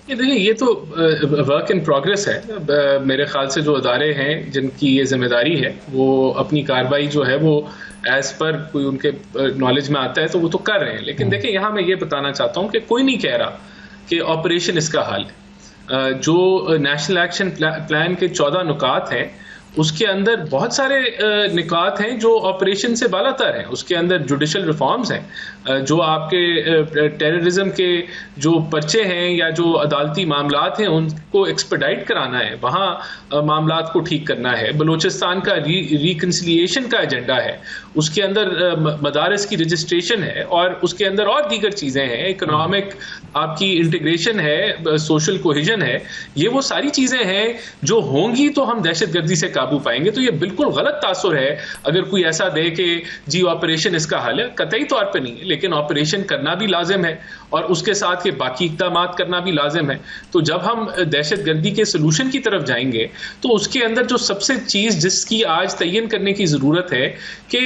देखिए ये तो वर्क इन प्रोग्रेस है। मेरे ख्याल से जो अदारे हैं जिनकी ये जिम्मेदारी है वो अपनी कार्रवाई जो है वो एज पर कोई उनके नॉलेज में आता है तो वो तो कर रहे हैं। लेकिन देखिए यहाँ मैं ये बताना चाहता हूँ कि कोई नहीं कह रहा कि ऑपरेशन इसका हल है। जो नेशनल एक्शन प्लान के 14 नुकात हैं उसके अंदर बहुत सारे निकात हैं जो ऑपरेशन से बालातर हैं। उसके अंदर जुडिशल रिफॉर्म्स हैं, जो आपके टेररिज्म के जो पर्चे हैं या जो अदालती मामलात हैं उनको एक्सपेडाइट कराना है, वहाँ मामलात को ठीक करना है। बलूचिस्तान का रिकन्सिलिएशन का एजेंडा है, उसके अंदर मदारस की रजिस्ट्रेशन है और उसके अंदर और दीगर चीज़ें हैं। इकोनॉमिक आपकी इंटीग्रेशन है, सोशल कोहेजन है। ये वो सारी चीज़ें हैं जो होंगी तो हम दहशतगर्दी से काबू पाएंगे। तो ये बिल्कुल गलत तासुर है अगर कोई ऐसा दे कि जी ऑपरेशन इसका हल है। कतई तौर पे नहीं है, लेकिन ऑपरेशन करना भी लाजिम है और उसके साथ के बाकी इक़दामात करना भी लाजिम है। तो जब हम दहशतगर्दी के सोल्यूशन की तरफ जाएंगे तो उसके अंदर जो सबसे चीज़ जिसकी आज तयन करने की ज़रूरत है कि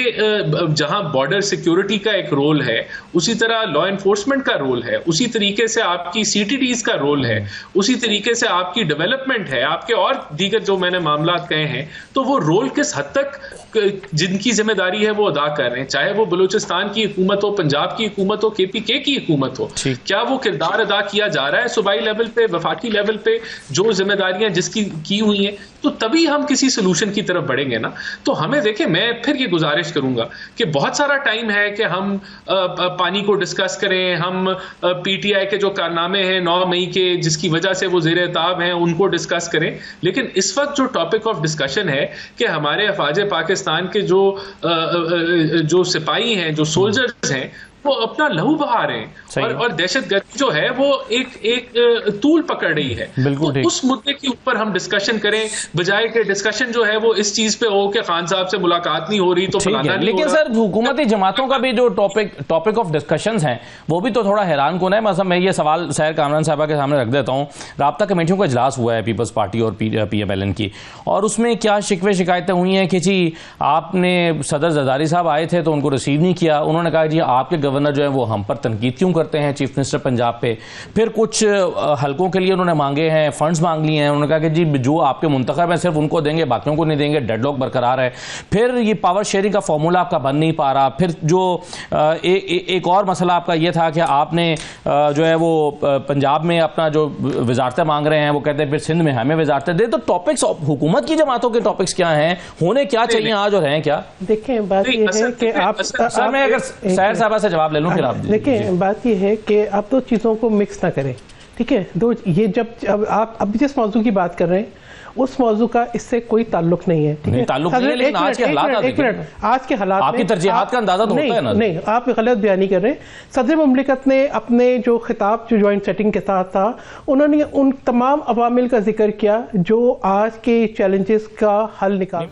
जहां बॉर्डर सिक्योरिटी का एक रोल है, उसी तरह लॉ एनफोर्समेंट का रोल है, उसी तरीके से आपकी सीटीडीज का रोल है, उसी तरीके से आपकी डेवलपमेंट है, आपके और दीगर जो मैंने मामलात कहे हैं, तो वो रोल किस हद तक जिनकी जिम्मेदारी है वो अदा कर रहे हैं, चाहे वो बलूचिस्तान की हुकूमत हो, पंजाब की हुकूमत हो, केपीके की हुकूमत हो, क्या वो किरदार अदा किया जा रहा है सूबाई लेवल पे, वफाकी लेवल पे, जो जिम्मेदारियां जिसकी की हुई हैं, तो तभी हम किसी सोल्यूशन की तरफ बढ़ेंगे ना। तो हमें देखें, मैं फिर ये गुजारिश करूंगा कि बहुत सारा टाइम है कि हम पानी को डिस्कस करें, हम पीटीआई के जो कारनामे हैं 9 मई के जिसकी वजह से वो ज़ेरे ताब हैं उनको डिस्कस करें, लेकिन इस वक्त जो टॉपिक ऑफ डिस्कशन है कि हमारे अफवाज पाकिस्तान के जो सिपाही हैं, जो सोल्जर्स हैं, वो अपना लहू बहा रहे हैं और दहशतगर्दी जो है वो एक तूल पकड़ रही है। तो उस मुद्दे के ऊपर हम डिस्कशन करें, बजाय के डिस्कशन जो है वो इस चीज पे हो कि खान साहब से मुलाकात नहीं हो रही तो फलाना नहीं। लेकिन सर हुकूमती जमातों का भी जो टॉपिक ऑफ डिस्कशंस हैं वो भी तो थोड़ा हैरान कुन है। मतलब मैं ये सवाल सैर कामरान साहबा के सामने रख देता हूँ। राब्ता कमेटियों का इजलास हुआ है पीपल्स पार्टी और PMLN की, और उसमें क्या शिकवे शिकायतें हुई हैं कि जी आपने सदर जरदारी साहब आए थे तो उनको रिसीव नहीं किया। उन्होंने कहा जी आपके गवर्नर जो है वो हम पर तनकीद क्यों करते हैं, चीफ मिनिस्टर पंजाब पे। फिर कुछ हलकों के लिए उन्होंने मांगे हैं, फंड्स मांग लिए हैं। उन्होंने कहा कि जी जो आपके मुंतखब हैं सिर्फ उनको देंगे, बाकियों को नहीं देंगे, डेडलॉक बरकरार है। फिर ये पावर शेयरिंग का फॉर्मूला आपका बन नहीं पा रहा। फिर जो एक और मसला आपका ये था कि आपने जो है वो पंजाब में अपना जो वजारतें मांग रहे हैं वो कहते हैं फिर सिंध में हमें वजारतें दे। तो टॉपिक्स हुकूमत की जमातों के टॉपिक्स क्या हैं, होने क्या चाहिए आज और हैं क्या? देखें बात ये है कि आप सर मैं अगर सैर साहबा से जवाब ले लूं फिर आप देखिए, बात ये है कि आप दो चीज़ों को मिक्स ना करें, ठीक है। ये जब आप अभी जिस मौजू की बात कर रहे हैं उस मौजू का इससे कोई ताल्लुक नहीं है, ठीक है। ताल्लुक नहीं है, लेकिन आज के हालात, एक मिनट, आज के हालात आपकी तरजीहात का अंदाजा तो होता है ना। नहीं, आप गलत बयानी कर रहे हैं। सदर मुमलिकत ने अपने जो खिताब जो ज्वाइंट सेटिंग के साथ था, उन्होंने उन तमाम अवामिल का जिक्र किया जो आज के चैलेंजेस का हल निकाल।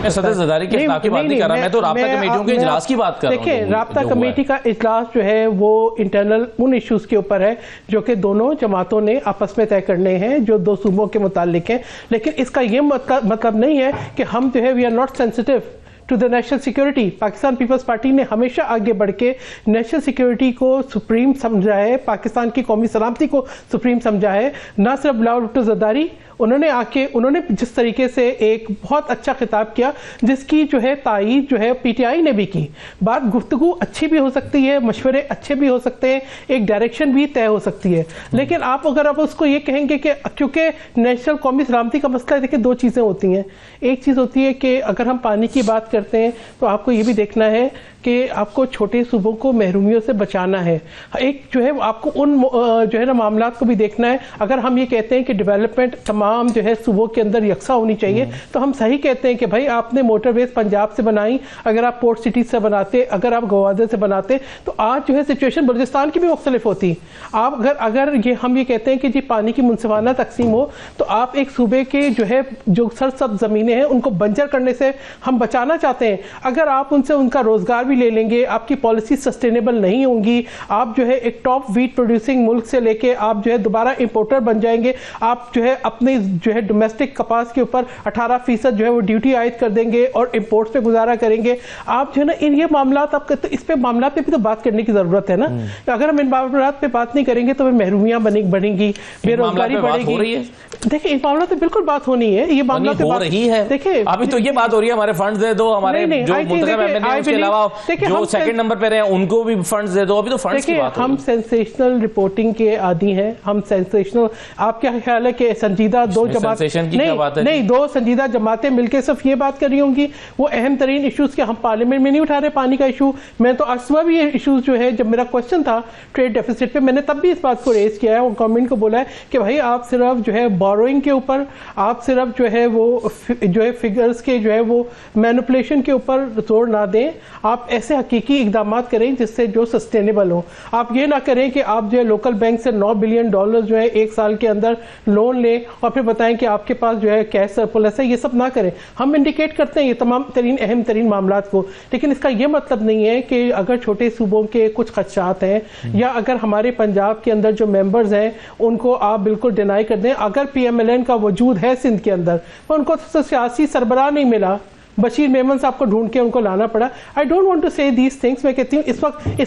सदर जरदारी के इजलास की बात नहीं कर रहा, मैं तो राब्ता कमेटियों के इजलास की बात कर रहा हूं। देखिए, राब्ता कमेटी का इजलास जो है वो इंटरनल उन इश्यूज के ऊपर है जो कि दोनों जमातों ने आपस में तय करने हैं, जो दो सूबों के मुतालिक हैं। लेकिन इसका ये मतलब नहीं है कि हम जो है we are not sensitive to the national security. Pakistan Peoples Party ने हमेशा आगे बढ़ के नेशनल सिक्योरिटी को सुप्रीम समझा है, पाकिस्तान की कौमी सलामती को सुप्रीम समझा है। ना सिर्फ बिलावल भुट्टो जरदारी, उन्होंने जिस तरीके से एक बहुत अच्छा खिताब किया, जिसकी जो है तायीद जो है पीटीआई ने भी की। बात गुफ्तगू अच्छी भी हो सकती है, मशवरे अच्छे भी हो सकते हैं, एक डायरेक्शन भी तय हो सकती है। लेकिन आप अगर आप उसको ये कहेंगे कि क्योंकि नेशनल कौमी सलामती का मसला है, देखिए दो चीज़ें होती हैं। एक चीज़ होती है कि अगर हम पानी की बात करते हैं तो आपको ये भी देखना है कि आपको छोटे सूबों को महरूमियों से बचाना है। एक जो है आपको उन जो है ना मामलात को भी देखना है। अगर हम ये कहते हैं कि डेवलपमेंट तमाम जो है सूबों के अंदर यकसा होनी चाहिए, तो हम सही कहते हैं कि भाई आपने मोटरवेज पंजाब से बनाई, अगर आप पोर्ट सिटी से बनाते, अगर आप गवादर से बनाते, तो आज जो है सिचुएशन बलूचिस्तान की भी मुख्तलिफ होती। आप अगर हम ये कहते हैं कि जी पानी की मुनसिफाना तकसीम हो, तो आप एक सूबे के जो है जो सरसब्ज़ ज़मीनें हैं उनको बंजर करने से हम बचाना चाहते हैं। अगर आप उनसे उनका रोजगार भी ले लेंगे, आपकी पॉलिसी सस्टेनेबल नहीं होंगी। आप जो है एक टॉप वीट प्रोड्यूसिंग मुल्क से लेके आप जो है दोबारा इंपोर्टर बन जाएंगे। आप जो है अपने जो है डोमेस्टिक कपास के ऊपर 18% जो है वो ड्यूटी आयद कर देंगे और इंपोर्ट्स पे गुजारा करेंगे। आप जो है ना इन ये मामलात आप तो इस पे मामलात पे भी तो बात करने की जरूरत है ना। अगर हम इन मामलात पे बात नहीं करेंगे तो महरूमियां बढ़ेंगी, बेरोजगारी बढ़ेगी। देखिए इन मामलों पे बिल्कुल बात होनी है, ये मामला हो रही है। देखिए अभी तो ये बात हो रही है हमारे फंड दे दो, हमारे जो मुंतखब एमएलए उसके अलावा जो सेकंड नंबर पे रहे उनको भी फंड्स दे दो। अभी तो फंड्स की बात है। हम सेंसेशनल रिपोर्टिंग के आदी हैं, हम सेंसेशनल। आप क्या ख्याल है कि संजीदा दो जमात नहीं दो संजीदा जमातें मिलकर सिर्फ ये बात कर रही होंगी वो अहम तरीन इश्यूज के हम पार्लियामेंट में नहीं उठा रहे? पानी का इशू मैं तो आज सुबह भी ये इशूज जो है, जब मेरा क्वेश्चन था ट्रेड डेफिसिट पे, मैंने तब भी इस बात को रेज किया है और गवर्नमेंट को बोला है कि भाई आप सिर्फ जो है बोरोइंग के ऊपर, आप सिर्फ जो है वो जो है फिगर्स के जो है वो मैनिपुलेशन के ऊपर जोर ना दें, आप ऐसे हकीकी इकदाम करें जिससे जो सस्टेनेबल हो। आप ये ना करें कि आप जो है लोकल बैंक से $9 बिलियन जो है एक साल के अंदर लोन लें और फिर बताएं कि आपके पास जो है कैश सरप्लस है। ये सब ना करें। हम इंडिकेट करते हैं ये तमाम तरीन अहम तरीन मामला को, लेकिन इसका ये मतलब नहीं है कि अगर छोटे सूबों के कुछ खदशात हैं या अगर हमारे पंजाब के अंदर जो मेंबर्स हैं उनको आप बिल्कुल डिनाई कर दें। अगर PMLN का वजूद है सिंध के अंदर, पर उनको सियासी सरबराह नहीं मिला, बशीर मेमन साहब को ढूंढ के उनको लाना पड़ा। आई डोंट वांट टू से दीज थिंग्स। मैं कहती हूँ इस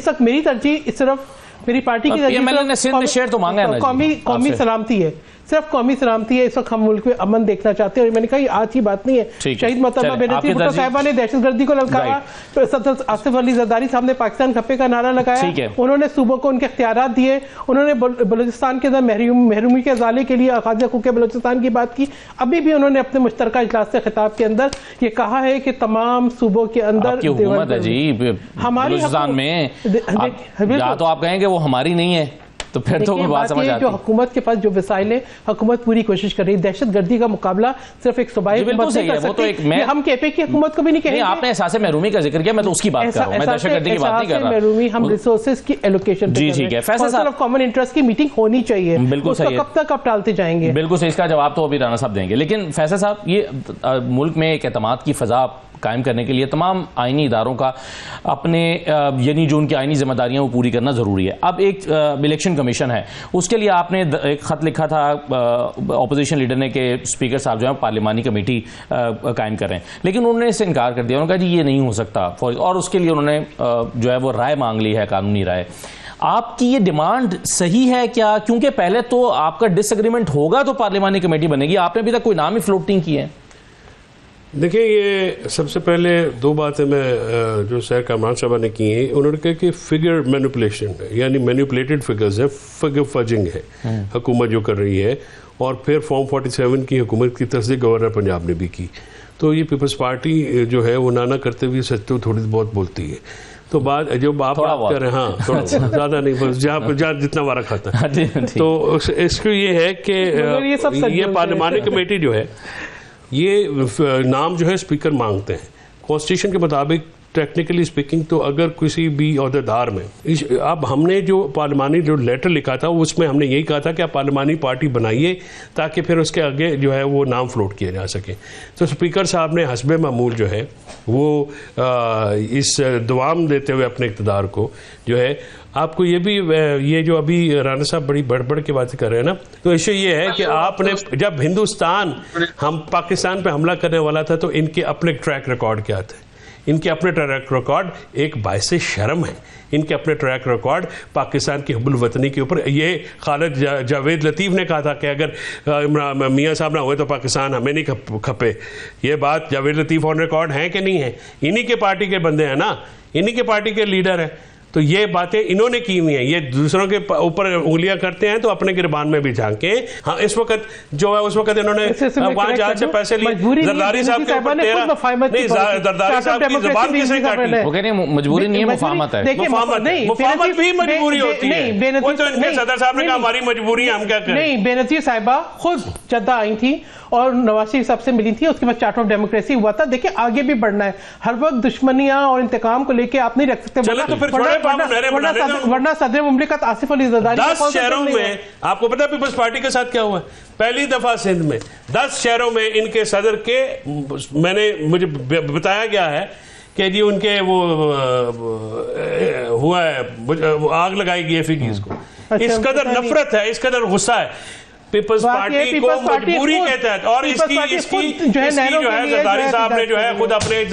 वक्त मेरी तरजीह सिर्फ मेरी पार्टी की कौमी सलामती है, सिर्फ कौमी सलामती है। इस वक्त हम मुल्क में अमन देखना चाहते हैं और मैंने कहा आज की बात नहीं है। शहीद मोहतरमा बेनज़ीर भुट्टो साहिबा ने दहशतगर्दी को ललकारा, आसिफ अली जरदारी साहब ने पाकिस्तान खप्पे का नारा लगाया, उन्होंने सूबों को उनके इख्तियारात दिए, उन्होंने बलूचिस्तान के अंदर महरूमी के अजाले के लिए अखाज़ हक़ूक़ बलूचिस्तान की बात की। अभी भी उन्होंने अपने मुश्तरका इजलास से खिताब के अंदर ये कहा है कि तमाम सूबों के अंदर हमारी में या तो आप कहेंगे वो हमारी नहीं है तो फिर तो बात समझ आती है। जो हुकूमत के पास जो वसाइल है, हुकूमत पूरी कोशिश कर रही है। दहशतगर्दी का मुकाबला सिर्फ एक सूबाई हुकूमत नहीं कर सकती। हम केपी की हुकूमत को भी नहीं कहेंगे। आपने एहसास महरूमी का जिक्र किया, मैं तो उसकी बात कर रहा हूं, मैं दहशतगर्दी की बात नहीं कर रहा। महरूमी हम रिसोर्सेज की एलोकेशन जी ठीक है। फैसला साहब कॉमन इंटरेस्ट की मीटिंग होनी चाहिए, बिल्कुल सही है। कब तक आप टालते जाएंगे? बिल्कुल सही, इसका जवाब तो अभी राणा साहब देंगे। लेकिन फैसला साहब, ये मुल्क में एक एतमाद की फजा कायम करने के लिए तमाम आईनी इदारों का अपने यानी जो उनकी आईनी जिम्मेदारियां वो पूरी करना ज़रूरी है। अब एक इलेक्शन कमीशन है, उसके लिए आपने एक ख़त लिखा था अपोजिशन लीडर ने कि स्पीकर साहब जो है पार्लिमानी कमेटी कायम कर रहे हैं, लेकिन उन्होंने इससे इनकार कर दिया। उन्होंने कहा जी ये नहीं हो सकता, और उसके लिए उन्होंने जो है वो राय मांग ली है, कानूनी राय। आपकी ये डिमांड सही है क्या? क्योंकि पहले तो आपका डिसएग्रीमेंट होगा तो पार्लिमानी कमेटी बनेगी, आपने अभी तक कोई नाम ही फ्लोटिंग की है। देखिए, ये सबसे पहले दो बातें मैं जो सर कामरान साहब ने की हैं, उन्होंने कहा कि फिगर मैनिपुलेशन है, यानी मैनिपुलेटेड फिगर्स है, फिगर फजिंग है हुकूमत जो कर रही है, और फिर फॉर्म 47 की हुकूमत की तस्दीक गवर्नर पंजाब ने भी की। तो ये पीपल्स पार्टी जो है वो नाना करते हुए सच तो थोड़ी बहुत बोलती है। तो बात जो आप बात कर रहे हैं, हाँ थोड़ा ज़्यादा नहीं, बस जहाँ जितना वारा खाता है। तो इसको ये है कि ये पार्लिमानी कमेटी जो है ये नाम जो है स्पीकर मांगते हैं। कॉन्स्टिट्यूशन के मुताबिक टेक्निकली स्पीकिंग तो अगर किसी भी अहदेदार में अब हमने जो पार्लिमानी जो लेटर लिखा था उसमें हमने यही कहा था कि आप पार्लिमानी पार्टी बनाइए ताकि फिर उसके आगे जो है वो नाम फ्लोट किया जा सके। तो स्पीकर साहब ने हस्बे मामूल जो है वो इस दुआम देते हुए अपने इक़्तिदार को जो है, आपको ये भी ये जो अभी राणा साहब बड़ी बढ़ की बातें कर रहे हैं ना, तो इशू ये है कि आपने जब हिंदुस्तान हम पाकिस्तान पे हमला करने वाला था तो इनके अपने ट्रैक रिकॉर्ड क्या थे? इनके अपने ट्रैक रिकॉर्ड एक बाइसे शर्म है। इनके अपने ट्रैक रिकॉर्ड पाकिस्तान की हुब्बुल वतनी के ऊपर, ये खालिद जावेद लतीफ़ ने कहा था कि अगर मियाँ साहब ना हुए तो पाकिस्तान हमें नहीं खपे। ये बात जावेद लतीफ़ ऑन रिकॉर्ड है कि नहीं है? इन्हीं के पार्टी के बंदे हैं ना, इन्हीं के पार्टी के लीडर हैं। तो ये बातें इन्होंने की हुई हैं। ये दूसरों के ऊपर उंगलियां करते हैं तो अपने गिरबान में भी झांके। हाँ, इस वक्त जो है उस वक्त इन्होंने वहां जहां से पैसे लिए, जरदारी साहब के ऊपर जरदारी साहब की जुबान किसने काटी? वो कह रहे हैं मजबूरी नहीं है, मुफाहमत है। मुफाहमत भी मजबूरी होती है। वो तो इनके सदर साहब ने कहा हमारी मजबूरी है, हम क्या करें। नहीं, बेनज़ीर साहिबा खुद जद्दा आई थी और नवाज शरीफ साहब से मिली थी, उसके बाद चार्टर ऑफ डेमोक्रेसी हुआ था। देखिए आगे भी बढ़ना है, हर वक्त दुश्मनियां और इंतकाम को लेके आप नहीं रख सकते। वरना सदर मुमलिकत आसिफ अली जरदारी 10 शहरों में, आपको पता है पीपल्स पार्टी के साथ क्या हुआ? पहली दफा सिंध में 10 शहरों में इनके सदर के मुझे बताया गया है कि जी उनके वो हुआ है, आग लगाई गई है फिगीज को। इस कदर नफरत है, इस कदर गुस्सा है पीपल्स पार्टी को मजबूरी के तहत। और इसकी जो है जरदारी साहब ने जो है खुद अपने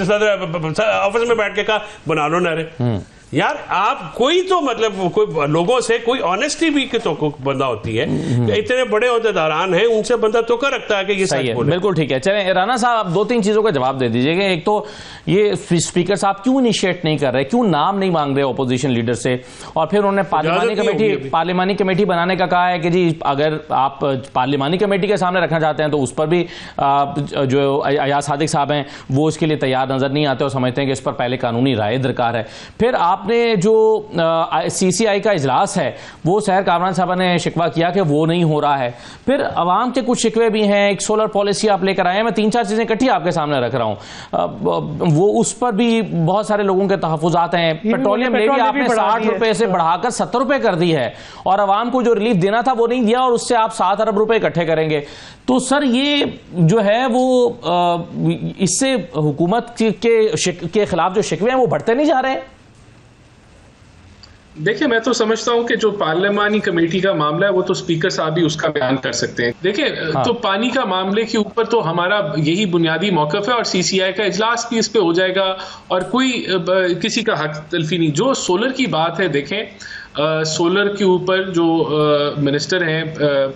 ऑफिस में बैठ के कहा बना लो नहरें। यार आप कोई तो मतलब कोई लोगों से कोई ऑनेस्टी भी तो बंदा होती है, इतने बड़े अहदेदारान हैं उनसे बंदा तो कर रखता है कि ये सच बोले। बिल्कुल ठीक है। चलें राना साहब, आप 2-3 चीजों का जवाब दे दीजिएगा। एक तो ये स्पीकर साहब क्यों इनिशिएट नहीं कर रहे, क्यों नाम नहीं मांग रहे ओपोजिशन लीडर से, और फिर उन्होंने पार्लिमानी कमेटी बनाने का कहा है कि जी अगर आप पार्लिमानी कमेटी के सामने रखना चाहते हैं तो उस पर भी जो अयाज सादिक साहब हैं वो इसके लिए तैयार नजर नहीं आते और समझते हैं कि इस पर पहले कानूनी राय दरकार है। फिर आपने जो CCI का इजलास है वो सहर कामरान साहब ने शिकवा किया कि वो नहीं हो रहा है। फिर अवाम के कुछ शिकवे भी हैं, एक सोलर पॉलिसी आप लेकर आए हैं, मैं 3-4 चीजें इकट्ठी आपके सामने रख रहा हूं, वो उस पर भी बहुत सारे लोगों के तहफुजात हैं। पेट्रोलियम लेवी आपने 60 रुपए से बढ़ाकर 70 रुपए कर दी है और अवाम को जो रिलीफ देना था वो नहीं दिया और उससे आप 7 अरब रुपए इकट्ठे करेंगे। तो सर ये जो है वो इससे हुकूमत के खिलाफ जो शिकवे हैं वो बढ़ते नहीं जा रहे हैं? देखिए, मैं तो समझता हूं कि जो पार्लिमानी कमेटी का मामला है वो तो स्पीकर साहब भी उसका बयान कर सकते हैं। देखिए तो पानी का मामले के ऊपर तो हमारा यही बुनियादी मौकफ है और CCI का इजलास भी इस पे हो जाएगा और कोई किसी का हक तलफी नहीं। जो सोलर की बात है, देखें सोलर के ऊपर जो मिनिस्टर हैं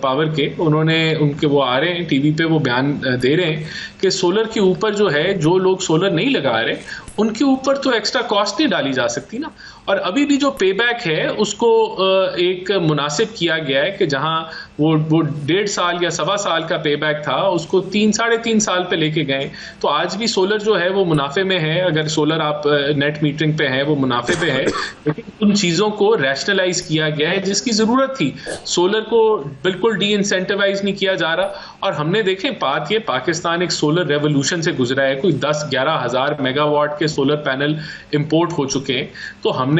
पावर के, उनके वो आ रहे हैं टीवी पे, वो बयान दे रहे हैं कि सोलर के ऊपर जो है, जो लोग सोलर नहीं लगा रहे उनके ऊपर तो एक्स्ट्रा कॉस्ट नहीं डाली जा सकती ना। और अभी भी जो पे बैक है उसको एक मुनासिब किया गया है कि जहां वो 1.5 साल या 1.25 साल का पे बैक था उसको 3-3.5 साल पे लेके गए। तो आज भी सोलर जो है वो मुनाफे में है, अगर सोलर आप नेट मीटरिंग पे है वो मुनाफे पे है, लेकिन उन चीज़ों को रैशनलाइज किया गया है जिसकी ज़रूरत थी। सोलर को बिल्कुल डी इंसेंटिवाइज नहीं किया जा रहा। और हमने देखें बात ये, पाकिस्तान एक सोलर रेवोल्यूशन से गुजरा है, कोई 10-11 हज़ार मेगावाट के सोलर पैनल इंपोर्ट हो चुके हैं। तो हमने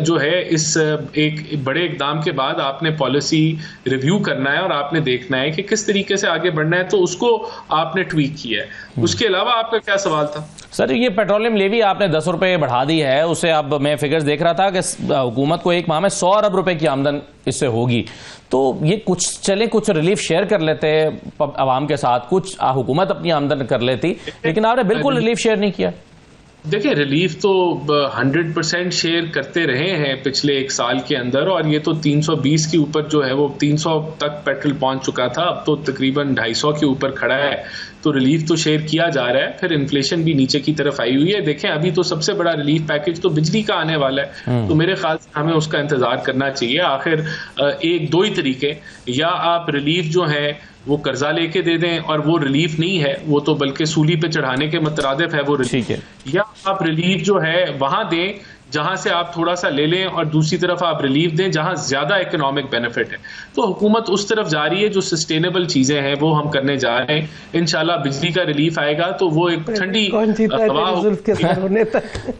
जो है इस एक बड़े इकदाम के बाद आपने पॉलिसी रिव्यू करना है और आपने देखना है कि किस तरीके से आगे बढ़ना है, तो उसको आपने ट्वीक किया है। उसके अलावा आपका क्या सवाल था? सर ये पेट्रोलियम लेवी आपने 10 रुपए बढ़ा दी है, उसे अब मैं फिगर्स देख रहा था कि हुकूमत को एक माह में 100 अरब रुपए की आमदन इससे होगी। तो ये कुछ रिलीफ शेयर कर लेते आवाम के साथ, कुछ हुकूमत अपनी आमदन कर लेती, लेकिन आपने बिल्कुल रिलीफ शेयर नहीं किया। देखिए रिलीफ तो 100% शेयर करते रहे हैं पिछले 1 साल के अंदर, और ये तो 320 के ऊपर जो है वो 300 तक पेट्रोल पहुंच चुका था, अब तो तकरीबन 250 के ऊपर खड़ा है। तो रिलीफ तो शेयर किया जा रहा है, फिर इन्फ्लेशन भी नीचे की तरफ आई हुई है। देखें अभी तो सबसे बड़ा रिलीफ पैकेज तो बिजली का आने वाला है, तो मेरे ख्याल से हमें उसका इंतजार करना चाहिए। आखिर 1-2 ही तरीके, या आप रिलीफ जो है वो कर्जा लेके दे दें, और वो रिलीफ नहीं है, वो तो बल्कि सूली पे चढ़ाने के मुतरादिफ है वो रिलीफ, या आप रिलीफ जो है वहां दें जहां से आप थोड़ा सा ले लें और दूसरी तरफ आप रिलीफ दें जहां ज्यादा इकोनॉमिक बेनिफिट है। तो हुकूमत उस तरफ जा रही है, जो सस्टेनेबल चीजें हैं वो हम करने जा रहे हैं। इंशाल्लाह बिजली का रिलीफ आएगा तो वो एक ठंडी हवा।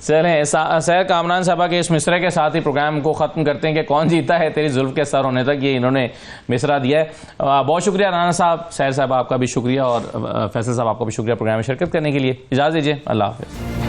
चलें, सहर कामरान साहबा के इस मिसरे के साथ ही प्रोग्राम को खत्म करते हैं कि कौन जीता है तेरी जुल्फ के सर होने तक, ये इन्होंने मिसरा दिया है। बहुत शुक्रिया राना साहब, सहर साहब आपका भी शुक्रिया, और फैसल साहब आपका भी शुक्रिया प्रोग्राम में शिरकत करने के लिए। इजाजत दीजिए, अल्लाह हाफिज।